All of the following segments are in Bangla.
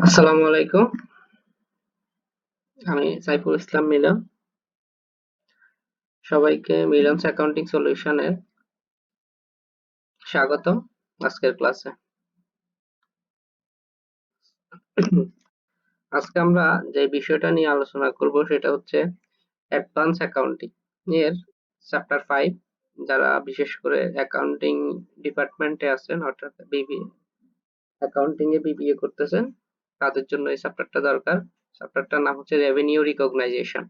আসসালামু আলাইকুম। আমি সাইফুল ইসলাম মিলন। সবাইকে মিলনস অ্যাকাউন্টিং সলিউশনের স্বাগতম আজকের ক্লাসে। আজকে আমরা যে বিষয়টা নিয়ে আলোচনা করব সেটা হচ্ছে অ্যাডভান্স অ্যাকাউন্টিং এর চ্যাপ্টার 5। যারা বিশেষ করে অ্যাকাউন্টিং ডিপার্টমেন্টে আছেন অর্থাৎ অ্যাকাউন্টিং এ বিবিএ করতেছেন তাদের জন্য এই চ্যাপ্টারটা দরকার। চ্যাপ্টারটার নাম হচ্ছে রেভিনিউ রিকগনাইজেশন।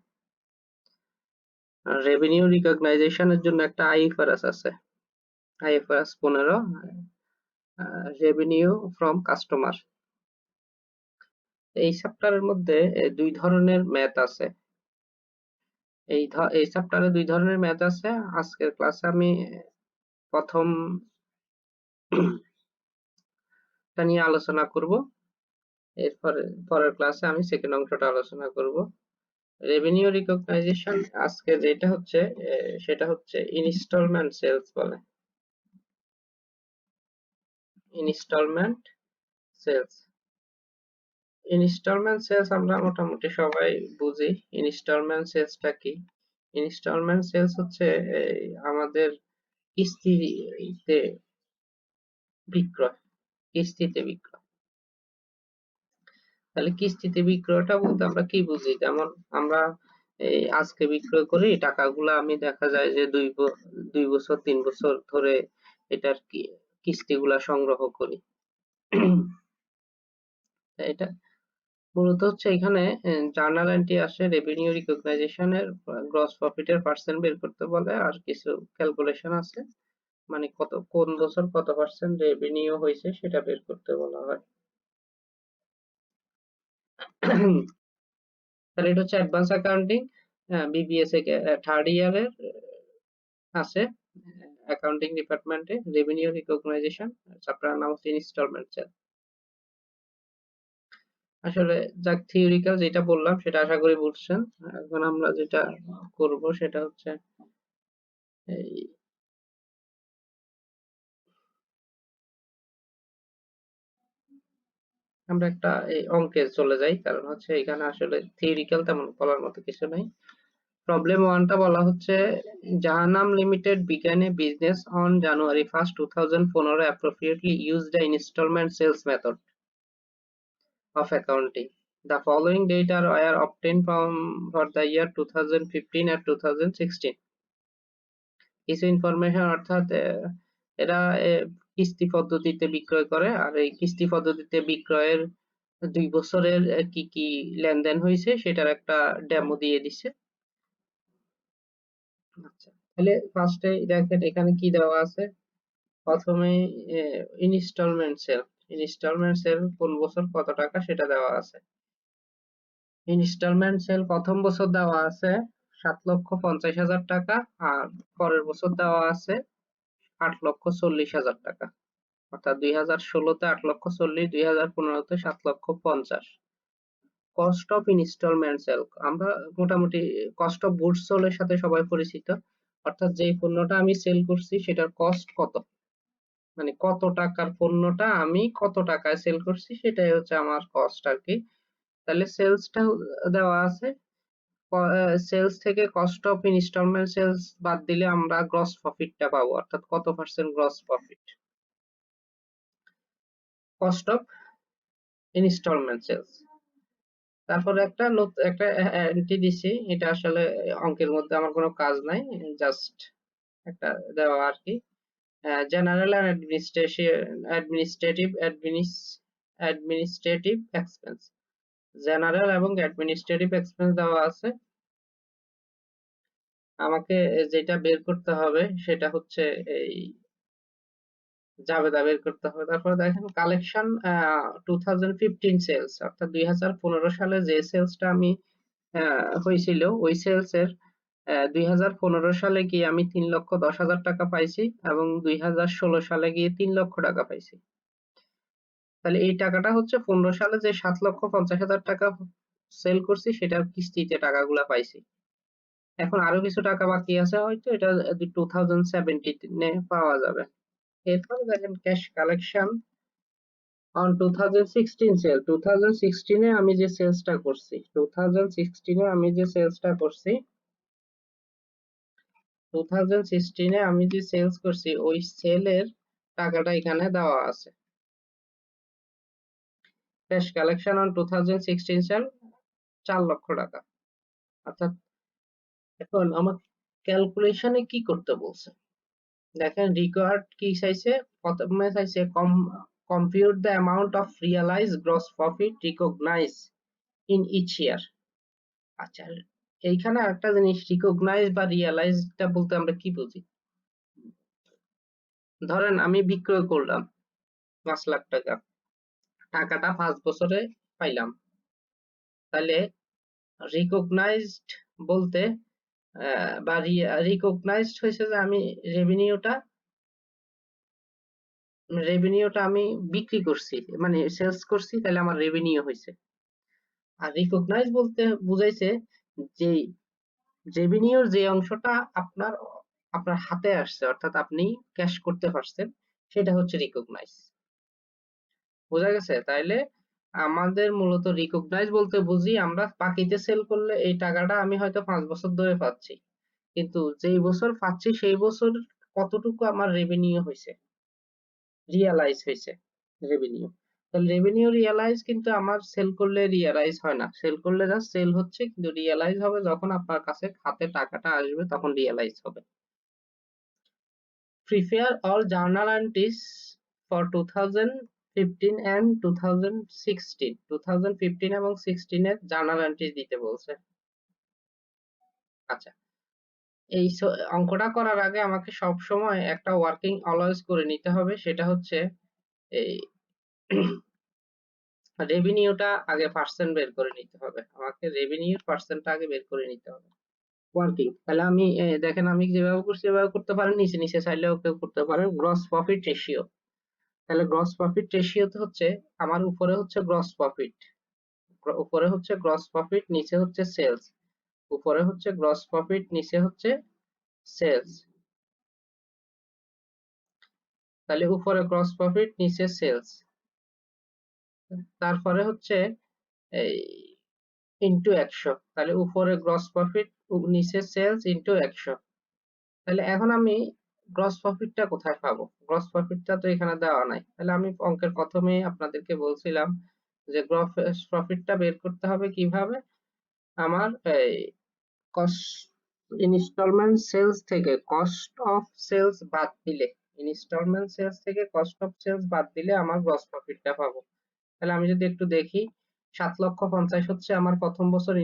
রেভিনিউ রিকগনাইজেশনের জন্য একটা আইএফআরএস আছে, আইএফআরএস 15, রেভিনিউ ফ্রম কাস্টমার। এই চ্যাপ্টারের মধ্যে দুই ধরনের ম্যাথ আছে। এই চ্যাপ্টারে দুই ধরনের ম্যাথ আছে। আজকের ক্লাসে আমি প্রথম টা নিয়ে আলোচনা করব, এরপরে পরের ক্লাসে আমি সেকেন্ড অংশটা আলোচনা করব। রেভিনিউ রিকগনাইজেশন আজকে যেটা হচ্ছে সেটা হচ্ছে ইনস্টলমেন্ট সেলস বলে। ইনস্টলমেন্ট সেলস, ইনস্টলমেন্ট সেলস আমরা মোটামুটি সবাই বুঝি। ইনস্টলমেন্ট সেলসটা কি? ইনস্টলমেন্ট সেলস হচ্ছে আমাদের কিস্তিতে বিক্রয়, কিস্তিতে বিক্রয়। তাহলে কিস্তিতে বিক্রয়টা বলতে আমরা কি বুঝি? যেমন আমরা এই আজকে বিক্রয় করি, টাকাগুলো আমি দেখা যায় যে 2 বছর 3 বছর ধরে এটার কিস্তিগুলা সংগ্রহ করি। এটা মূলত হচ্ছে এখানে জার্নাল এন্ট্রি আসে, রেভিনিউ রিকগনাইজেশনের গ্রস প্রফিটের পার্সেন্ট বের করতে বলে, আর কিছু ক্যালকুলেশন আছে, মানে কোন বছর কত পার্সেন্ট রেভিনিউ হয়েছে সেটা বের করতে বলা হয়। তাহলে এটা হচ্ছে অ্যাডভান্স অ্যাকাউন্টিং, বিবিএস এ থার্ড ইয়ারের আছে অ্যাকাউন্টিং ডিপার্টমেন্টে। রেভিনিউ রিকগনাইজেশন চ্যাপ্টারের নাম হচ্ছে ইনস্টলমেন্ট সেল। আসলে যাক, থিওরিক্যাল যেটা বললাম সেটা আশা করি বুঝছেন। এখন আমরা যেটা করব সেটা হচ্ছে এই আমরা একটা এই অঙ্কে চলে যাই, কারণ হচ্ছে এখানে আসলে থিওরিক্যাল তেমন বলার মতো কিছু নাই। প্রবলেম 1টা বলা হচ্ছে, জাহানাম limited began a business on January 1st, 2015, appropriately used the installment sales method of accounting. The following data were obtained from for the year 2015 and 2016. কিছু ইনফরমেশন অর্থাৎ এরা কিস্তি পদ্ধতিতে বিক্রয় করে, আর এই কিস্তি পদ্ধতিতে বিক্রয়ের 2 বছরের কি কি লেনদেন হয়েছে সেটার একটা ডেমো দিয়ে দিছে। আচ্ছা, তাহলে ফার্স্টে দেখেন এখানে কি দেওয়া আছে। প্রথমে ইনস্টলমেন্ট সেল, ইনস্টলমেন্ট সেল কোন বছর কত টাকা সেটা দেওয়া আছে। ইনস্টলমেন্ট সেল প্রথম বছর দেওয়া আছে 7,50,000 টাকা, আর পরের বছর দেওয়া আছে 8,40,000 টাকা। অর্থাৎ 2016-তে 8,40,000, 2015-তে 7,50,000। কস্ট অফ ইনস্টলমেন্ট সেল আমরা মোটামুটি কস্ট অফ গুডস সোল্ড এর সাথে সবাই পরিচিত। অর্থাৎ যে পণ্যটা আমি সেল করছি সেটার কস্ট কত, মানে কত টাকার পণ্যটা আমি কত টাকায় সেল করছি সেটাই হচ্ছে আমার কস্ট আর কি। তাহলে সেলসটা দেওয়া আছে, সেলস থেকে কস্ট অফ ইনস্টলমেন্ট সেলস বাদ দিলে আমরা গ্রস প্রফিটটা পাবো, অর্থাৎ কত percent gross profit. Cost of instalment sales. তারপরে একটা এন্ট্রি দিছি, এটা আসলে অঙ্কের মধ্যে আমার কোনো কাজ নাই, জাস্ট একটা দেওয়া আর কি। General and administrative expense, general এবং অ্যাডমিনিস্ট্রেটিভ এক্সপেন্স দেওয়া আছে। আমাকে যেটা বের করতে হবে সেটা হচ্ছে এই জাবেদা বের করতে হবে। তারপরে দেখেন কালেকশন 2015 সেলস, অর্থাৎ 2015 সালে যে সেলসটা আমি হয়েছিল ওই সেলস এর 2015 সালে গিয়ে আমি 3,10,000 টাকা পাইছি, এবং 2016 সালে গিয়ে 3 লক্ষ টাকা পাইছি। তাহলে এই টাকাটা হচ্ছে 15 সালে যে 7,50,000 টাকা সেল করছি সেটার কিস্তিতে টাকাগুলা পাইছি। এখন আরো কিছু টাকা বাকি আছে, হয়তো এটা 2017 পাওয়া যাবে। এরপরে দেখেন ক্যাশ কালেকশন অন 2016 সেল, 2016 এ আমি যে সেলসটা করছি, 2016 এ আমি যে সেলসটা করছি, 2016 এ আমি যে সেলস করছি ওই সেলের টাকাটা এখানে দেওয়া আছে। ক্যাশ কালেকশন অন 2016 সেল 4 লক্ষ টাকা। অর্থাৎ এখন আমার ক্যালকুলেশনে কি করতে বলছে দেখেন, রিকোয়ার্ড কি চাইছে, প্রথমে চাইছে compute the amount of realize gross profit recognize in each year. আচ্ছা, এইখানে একটা জিনিস, রিকগনাইজ বা রিয়ালাইজটা বলতে আমরা কি বুঝি? ধরেন আমি বিক্রয় করলাম 5 লাখ টাকা, টাকাটা 5 বছরে পাইলাম, তাহলে রিকগনাইজড বলতে বা রিকগনাইজড হয়েছে যে আমি রেভিনিউটা আমি বিক্রি করছি, মানে সেলস করছি, তাহলে আমার রেভিনিউ হয়েছে। আর রিকগনাইজ বলতে বুঝাইছে যে রেভিনিউর যে অংশটা আপনার আপনার হাতে আসছে, অর্থাৎ আপনি ক্যাশ করতে পারছেন, সেটা হচ্ছে রিকগনাইজ। বোঝা গেছে? তাইলে আমাদের মূলত রিকগনাইজ বলতে বুঝি আমরা বাকিতে সেল করলে এই টাকাটা আমি হয়তো 5 বছর ধরে পাচ্ছি, কিন্তু যেই বছর পাচ্ছি সেই বছর কতটুকু আমার রেভিনিউ হয়েছে, রিয়ালাইজ হয়েছে রেভিনিউ। তাহলে রেভিনিউ রিয়ালাইজ কিন্তু আমার সেল করলে রিয়ালাইজ হয় না, সেল করলে জাস্ট সেল হচ্ছে, কিন্তু রিয়ালাইজ হবে যখন আপনার কাছে হাতে টাকাটা আসবে, তখন রিয়ালাইজ হবে। Prepare all journal entries for 2015 and 2016, 2015 এবং 16 এর জার্নাল এন্ট্রি দিতে বলছে। আচ্ছা, এই অঙ্কটা করার আগে আমাকে সব সময় একটা ওয়ার্কিং অলওয়েজ করে নিতে হবে, সেটা হচ্ছে এই রেভিনিউটা আগে পার্সেন্ট বের করে নিতে হবে, আমাকে রেভিনিউর পার্সেন্টটা আগে বের করে নিতে হবে। ওয়ার্কিং, তাহলে আমি দেখেন আমি যেভাবে করছি সেভাবে করতে পারেন, নিচে নিচে চাইলেও কেউ করতে পারেন। গ্রস প্রফিট রেশিও, তাহলে গ্রস প্রফিট রেশিওতে হচ্ছে আমার উপরে হচ্ছে গ্রস প্রফিট, উপরে হচ্ছে গ্রস প্রফিট, নিচে হচ্ছে সেলস, উপরে হচ্ছে গ্রস প্রফিট, নিচে হচ্ছে সেলস। তাহলে উপরে গ্রস প্রফিট, নিচে সেলস, তারপরে হচ্ছে এই ইনটু 100, তাহলে উপরে গ্রস প্রফিট, নিচে সেলস, ইনটু 100। তাহলে এখন আমি গ্রস প্রফিটটা কোথায় পাবো? গ্রস প্রফিটটা তো এখানে দেওয়া নাই, তাহলে আমি অঙ্কের প্রথমেই আপনাদেরকে বলছিলাম যে গ্রস প্রফিটটা বের করতে হবে কিভাবে। আমার এই কস্ট ইনস্টলমেন্ট সেলস থেকে কস্ট অফ সেলস বাদ দিলে, ইনস্টলমেন্ট সেলস থেকে কস্ট অফ সেলস বাদ দিলে আমার গ্রস প্রফিটটা পাবো। তাহলে আমি যদি একটু দেখি, 7,50,000 হচ্ছে আমার প্রথম বছর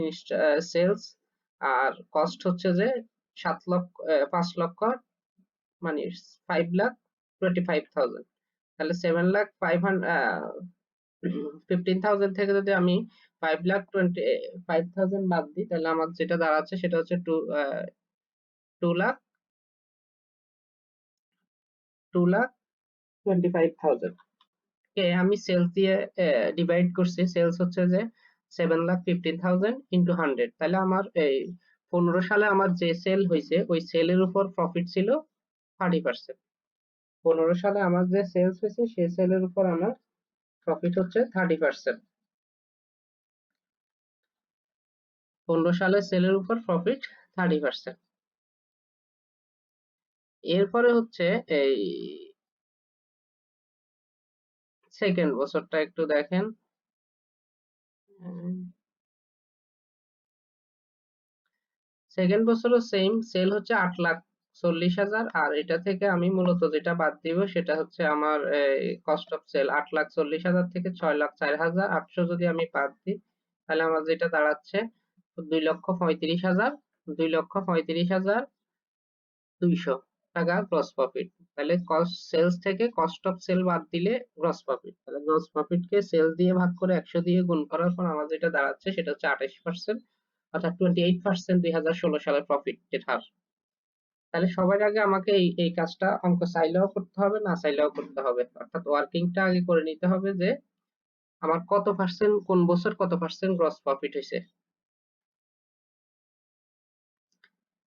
সেলস, আর কস্ট হচ্ছে যে 5 লক্ষ, মানে 5,25,000। তাহলে 7,15,000 থেকে যদি আমি 5,25,000 বাদ দিই, তাহলে আমার যেটা দাঁড়াচ্ছে সেটা হচ্ছে 2,25,000 কে আমি সেলস দিয়ে ডিভাইড করছি। সেলস হচ্ছে যে 7,15,000 ইন্টু 100, তাহলে আমার এই 15 সালে আমার যে সেল হয়েছে ওই সেলের উপর প্রফিট ছিল 30%। 15 সালে আমার যে সেলস হয়েছে সেই সেলের উপর আমার প্রফিট হচ্ছে 30%। 15 সালে সেলের উপর প্রফিট 30%। এরপরে হচ্ছে এই সেকেন্ড বছরটা একটু দেখেন। সেকেন্ড বছরও সেম, সেল হচ্ছে 8,40,000, আর এটা থেকে আমি মূলত যেটা বাদ দিব সেটা হচ্ছে আমার কস্ট অফ সেল। 8,40,000 থেকে 6,04,800 যদি আমি বাদ দিই, তাহলে আমার যেটা দাঁড়াচ্ছে 2,35,000, 2,35,200 টাকা গ্রস প্রফিট। তাহলে কস্ট সেলস থেকে কস্ট অফ সেল বাদ দিলে গ্রস প্রফিট, তাহলে গ্রস প্রফিট কে সেলস দিয়ে ভাগ করে 100 দিয়ে গুণ করার পর আমার যেটা দাঁড়াচ্ছে সেটা হচ্ছে 28%, অর্থাৎ 28% 2016 সালের প্রফিটের হার। তাহলে সবার আগে আমাকে এই কাজটা অঙ্ক চাইলেও করতে হবে, না চাইলেও করতে হবে, অর্থাৎ ওয়ার্কিংটা আগে করে নিতে হবে যে আমার কত পার্সেন্ট, কোন বছর কত পার্সেন্ট গ্রস প্রফিট হয়েছে।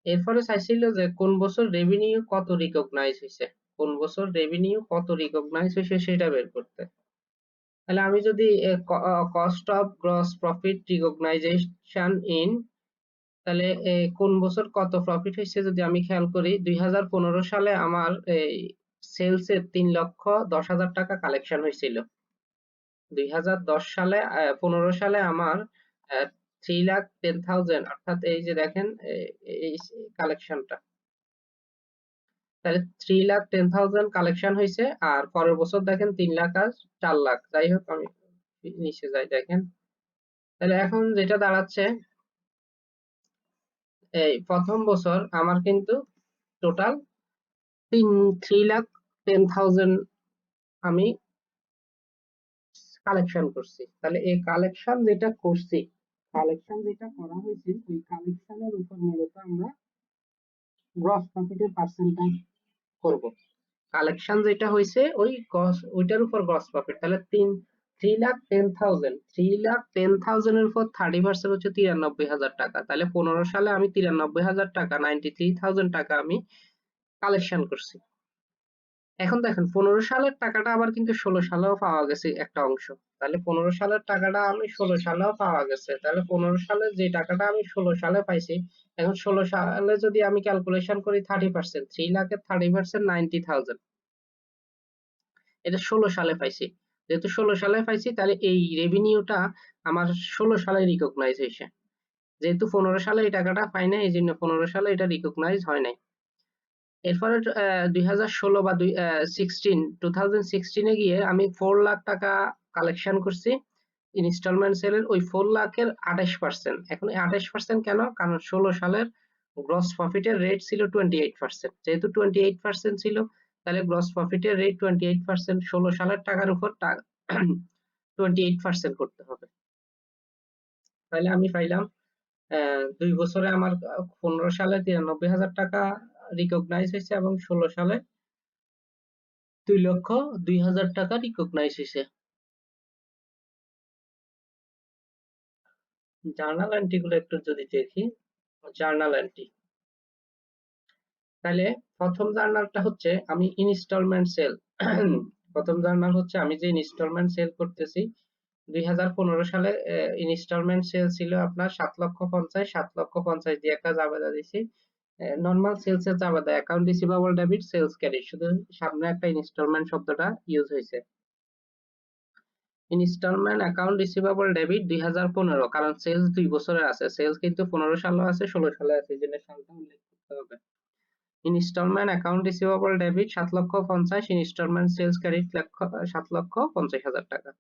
এরপরে চাইছিল যে কোন বছর রেভিনিউ কত রিকগনাইজ হয়েছে, কোন বছর রেভিনিউ কত রিকগনাইজ হয়েছে সেটা বের করতে। তাহলে আমি যদি cost of gross profit recognition in, তাহলে কোন বছর কত প্রফিট হয়েছে যদি আমি খেয়াল করি, 2015 সালে আমার এই সেলস এর 3,10,000 টাকা কালেকশন হয়েছিল। 2010 সালে 15 সালে আমার 3,10,000, অর্থাৎ এই যে দেখেন এই কালেকশনটা, তাহলে 3,10,000 কালেকশন হয়েছে। আর পরের বছর দেখেন 3 লাখ আর 4 লাখ, যাই হোক আমি নিচে যাই দেখেন। তাহলে এখন যেটা দাঁড়াচ্ছে, এই প্রথম বছর আমার কিন্তু টোটাল 3,10,000 আমি কালেকশন করছি। তাহলে এই কালেকশন যেটা করছি, কালেকশন যেটা করা হয়েছে, ওই কালেকশনের উপর মূলত আমরা গ্রস প্রফিটের পার্সেন্টেজ করব। কালেকশন যেটা হয়েছে ওইটার উপর গ্রস প্রফিট। তাহলে 3,10,000 এর উপর 30% হচ্ছে 93,000 টাকা। তাহলে 15 সালে আমি 93,000 টাকা, 93,000 টাকা আমি কালেকশন করছি। এখন দেখেন 15 সালের টাকাটা আবার কিন্তু 16 সালেও পাওয়া গেছে একটা অংশ। তাহলে 15 সালের টাকাটা আমি 16 সালেও পাওয়া গেছে। তাহলে 15 সালে যে টাকাটা আমি 16 সালে পাইছি, এখন 16 সালে যদি আমি ক্যালকুলেশন করি 30%, 3 লাখের 30% 90,000, এটা 16 সালে পাইছি। যেহেতু 16 সালে পাইছি, তাহলে এই রেভিনিউটা আমার 16 সালে রিকগনাইজ হয়েছে। যেহেতু 15 সালে এই টাকাটা পাই নাই, এই জন্য 15 সালে এটা রিকগনাইজ হয় নাই। এরপরে 2016 বা 2016 গিয়ে আমি 4 লাখ টাকা কালেকশন করছি ইনস্টলমেন্ট সেলের। ওই 4 লাখের 28%। এখন এই 28% কেন? কারণ 16 সালের গ্রস প্রফিটের রেট ছিল 28%। যেহেতু 28% ছিল, তাহলে গ্রস প্রফিটের রেট 28%, 16 সালের টাকার উপর 28% করতে হবে। তাহলে আমি পাইলাম 2 বছরে আমার 15 সালে 93,000 টাকা রিকগনাইজ হয়েছে এবং 16 সালে 2,02,000 টাকা রিকগনাইজ হয়েছে। জার্নাল এন্ট্রি গুলো একটু যদি দেখি, জার্নাল এন্ট্রি, তাহলে প্রথম জার্নালটা হচ্ছে আমি ইনস্টলমেন্ট সেল। প্রথম জার্নাল হচ্ছে আমি যে ইনস্টলমেন্ট সেল করতেছি। 2015 সালে ইনস্টলমেন্ট সেল ছিল আপনার 7,50,000, 7,50,000 দিয়ে একটা জাবেদা দিছি। নর্মাল সেলস এর জাবেদা, account receivable debit sales credit, শুধু সামনে একটা ইনস্টলমেন্ট শব্দটা ইউজ হয়েছে। ইনস্টলমেন্ট অ্যাকাউন্ট রিসিভেবল ডেবিট 2015, কারণ সেলস 2 বছরের আছে, সেলস কিন্তু 15 সালে আছে, 16 সালে আছে, এই জন্য সালটা উল্লেখ করতে হবে। Installment account receivable debit 7,50,000, installment sales credit 7,50,000 টাকা।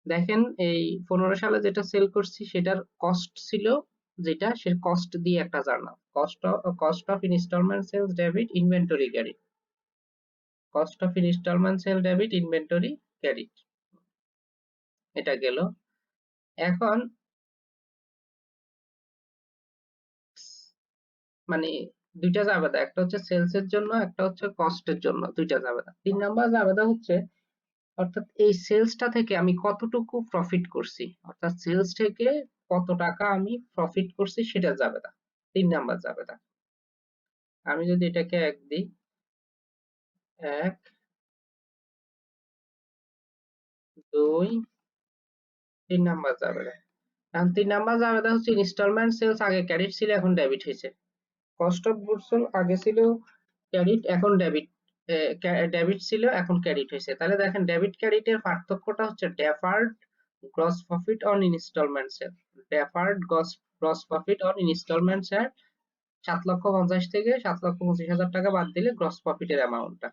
দেখেন এই 15 সালে যেটা সেল করছি সেটার কস্ট ছিল, যেটা সে কস্ট দিয়ে একটা journal, cost of instalment sales debit inventory credit, cost of installment sale debit inventory credit, এটা গেল। এখন মানে দুইটা জাবেদা, একটা হচ্ছে সেলস এর জন্য, একটা হচ্ছে কস্টের জন্য, দুইটা জাবেদা। 3 নাম্বার জাবেদা হচ্ছে, অর্থাৎ এই সেলসটা থেকে আমি কতটুকু প্রফিট করছি, অর্থাৎ সেলস থেকে কত টাকা আমি প্রফিট করছি সেটা জাবেদা, 3 নাম্বার জাবেদা। আমি যদি এটাকে 1 দিই, 1, 2, 3 নাম্বার জাবেদা। এখন 3 নাম্বার জাবেদা হচ্ছে ইনস্টলমেন্ট সেলস আগে ক্রেডিট ছিল, এখন ডেবিট হয়েছে। কস্ট অফ গুডস সোল্ড আগে ছিল ক্রেডিট, এখন ডেবিট, ডেবিট ছিল এখন ক্রেডিট হয়েছে। তাহলে দেখেন ডেবিট ক্রেডিটের পার্থক্যটা হচ্ছে deferred gross profit on installment sale, deferred gross profit on installment sale 7,50,000 থেকে 7,25,000 টাকা বাদ দিলে গ্রস প্রফিটের অ্যামাউন্টটা।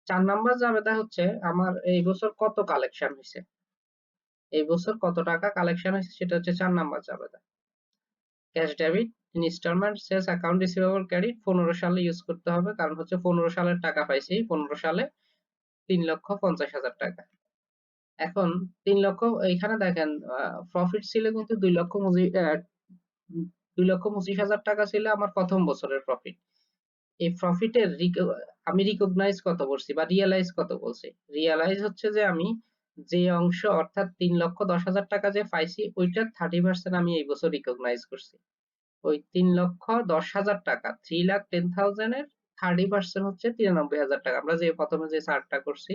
4 নাম্বার জাবেদা হচ্ছে আমার এই বছর কত কালেকশন হয়েছে, এই বছর কত টাকা কালেকশন হয়েছে সেটা হচ্ছে 4 নাম্বার জাবেদা। Cash debit instalment sales account receivable credit 15 সালে ইউজ করতে হবে, কারণ হচ্ছে 15 সালের টাকা পাইছি, 15 সালে 3,50,000 টাকা। এখন 3 লক্ষ, এইখানে দেখেন প্রফিট ছিল কিন্তু 2,25,000 টাকা ছিল আমার প্রথম বছরের প্রফিট। এই প্রফিটের আমি রিকগনাইজ কত করছি বা রিয়েলাইজ কত বলছি, রিয়েলাইজ হচ্ছে যে আমি যে অংশ, অর্থাৎ 3,10,000 টাকা যে পাইছি ওইটার 30% আমি এই বছর রিকগনাইজ করছি। ওই 3,10,000 টাকা, 3,10,000 এর 30% হচ্ছে 93,000 টাকা, আমরা যে প্রথমে যে চার্টটা করছি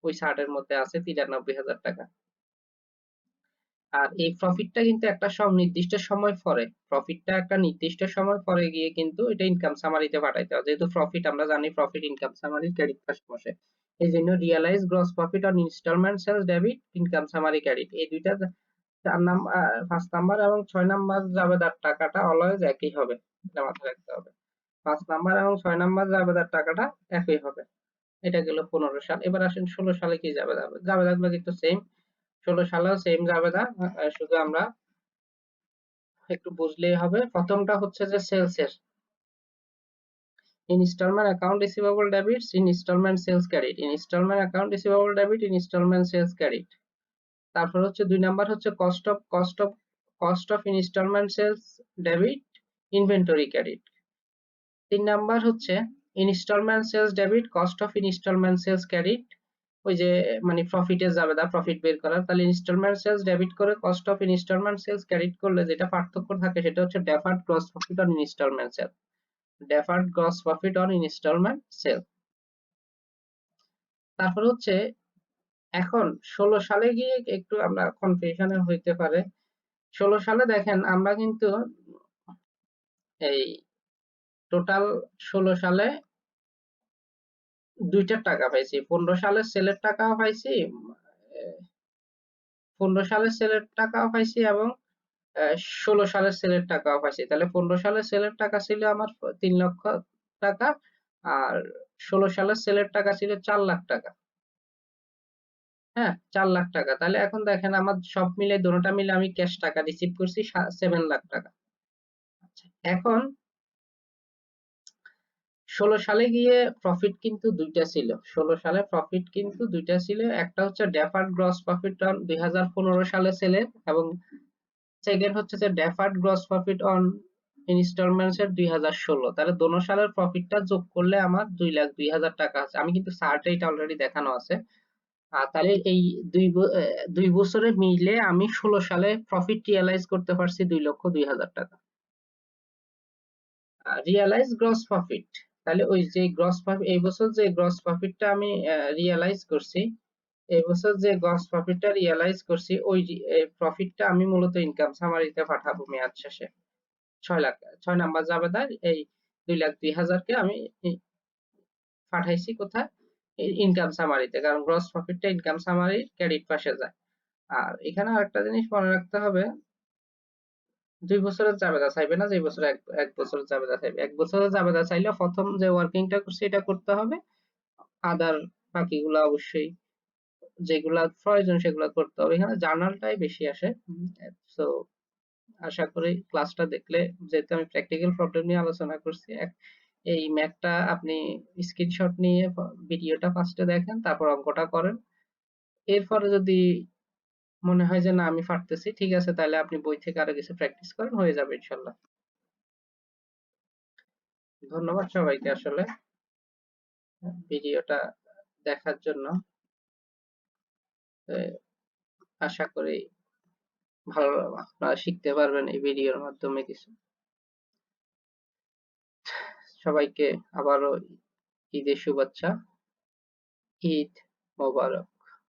ওই ছাড়ের মধ্যে আছে 93,000 টাকা। আর এই প্রফিটটা কিন্তু একটা নির্দিষ্ট সময় পরে, প্রফিটটা একটা নির্দিষ্ট সময় পরে গিয়ে কিন্তু এটা ইনকাম সামারিতে পাঠাইতে হয়। যেহেতু প্রফিট আমরা জানি প্রফিট ইনকাম সামারি ক্রেডিট পাশে বসে, এই জন্য realize gross profit on installment sales debit income summary credit, এই দুইটা 4 নাম্বার 5 নাম্বার এবং 6 নাম্বার জাবেদার টাকাটা অলওয়েজ একই হবে, এটা মাথায় রাখতে হবে। 5 নাম্বার এবং 6 নাম্বার জাবেদার টাকাটা একই হবে। এটা গেল 15 সাল। এবার আসেন 16 সালে কি জাবেদা হবে। জাবেদাগুলো কিন্তু সেম, 16 সালেও সেম জাবেদা, শুধু আমরা একটু বুঝলেই হবে। প্রথমটা হচ্ছে যে সেলস এর instalment account receivable debits instalment sales credit, instalment account receivable debit instalment sales credit. তারপর হচ্ছে 2 নাম্বার হচ্ছে cost of instalment sales debit inventory credit. 3 number হচ্ছে instalment sales debit cost of instalment sales credit, ওই যে মানে প্রফিটের জাবেদা, প্রফিট বের করার। তাহলে ইনস্টলমেন্ট সেলস ডেবিট করে cost of instalment sales credit করলে যেটা পার্থক্য থাকে সেটা হচ্ছে deferred gross profit on installment sale, deferred gross profit on installment sale. তারপর হচ্ছে এখন 16 সালে গিয়ে একটু আমরা কনফিউশনে হইতে পারে। 16 সালে দেখেন আমরা কিন্তু এই টোটাল 16 সালে দুইটা টাকা পাইছি, 15 সালের সেলের টাকাও পাইছি, 15 সালের সেলের টাকাও পাইছি এবং 16 সালের সেলের টাকাও পাইছি। তাহলে 15 সালের সেলের টাকা ছিল আমার 3 লক্ষ টাকা, আর 16 সালের সেলের টাকা ছিল 4 লাখ টাকা। হ্যাঁ, 4 লাখ টাকা। তাহলে এখন দেখেন আমার সব মিলে দোনোটা মিলে আমি ক্যাশ টাকা রিসিভ করছি 7 লাখ টাকা। আচ্ছা, এখন 16 সালে গিয়ে প্রফিট কিন্তু দুইটা ছিল, 16 সালে প্রফিট কিন্তু দুইটা ছিল, একটা হচ্ছে ডেফার্ড গ্রস প্রফিট অন 2015 সালে সেলের, এবং সেকেন্ড হচ্ছে যে deferred gross profit on instalments এর 2016। তাহলে দোনো সালের প্রফিটটা যোগ করলে আমার 2,02,000 টাকা আছে। আমি কিন্তু চার্টে এটা অলরেডি দেখানো আছে। তাহলে এই দুই বছরে মিলে আমি 16 সালে প্রফিট রিয়ালাইজ করতে পারছি 2,02,000 টাকা। রিয়ালাইজ গ্রস প্রফিট, তাহলে ওই যে গ্রস প্রফিট এই বছর যে গ্রস প্রফিটটা আমি রিয়ালাইজ করছি, এই বছর যে গ্রস প্রফিটটা রিয়ালাইজ করছি ওই প্রফিটটা আমি মূলত ইনকাম সামারিতে পাঠাবো মেয়াদ শেষে। 6 লাখ, 6 নাম্বার জাবেদার এই 2,02,000 কে আমি পাঠাইছি কোথায়, ইনকাম সামারিতে, কারণ গ্রস প্রফিটটা ইনকাম সামারির ক্রেডিট পাশে যায়। আর এখানে আরেকটা জিনিস মনে রাখতে হবে, 2 বছরের জাবেদা চাইবে না, যে বছর এক বছরের জাবেদা চাইবে। 1 বছরের জাবেদা চাইলে প্রথম যে ওয়ার্কিংটা করছে এটা করতে হবে, আদার বাকিগুলা অবশ্যই যেগুলা প্রয়োজন সেগুলা করতে হবে। এখানে জার্নালটাই বেশি আসে। সো আশা করি ক্লাসটা দেখলে, যেহেতু আমি প্র্যাকটিক্যাল প্রবলেম নিয়ে আলোচনা করছি, এই ম্যাথটা আপনি স্ক্রিনশট নিয়ে ভিডিওটা ফার্স্টে দেখেন, তারপর অঙ্কটা করেন। এরপরে যদি মনে হয় যে না আমি পারতেছি, ঠিক আছে, তাহলে আপনি বই থেকে আরো কিছু প্র্যাকটিস করেন, হয়ে যাবে ইনশাল্লাহ। ধন্যবাদ সবাইকে আসলে ভিডিওটা দেখার জন্য। আশা করি ভালো আপনারা শিখতে পারবেন এই ভিডিওর মাধ্যমে কিছু। সবাইকে আবারও ঈদের শুভেচ্ছা, ঈদ মোবারক।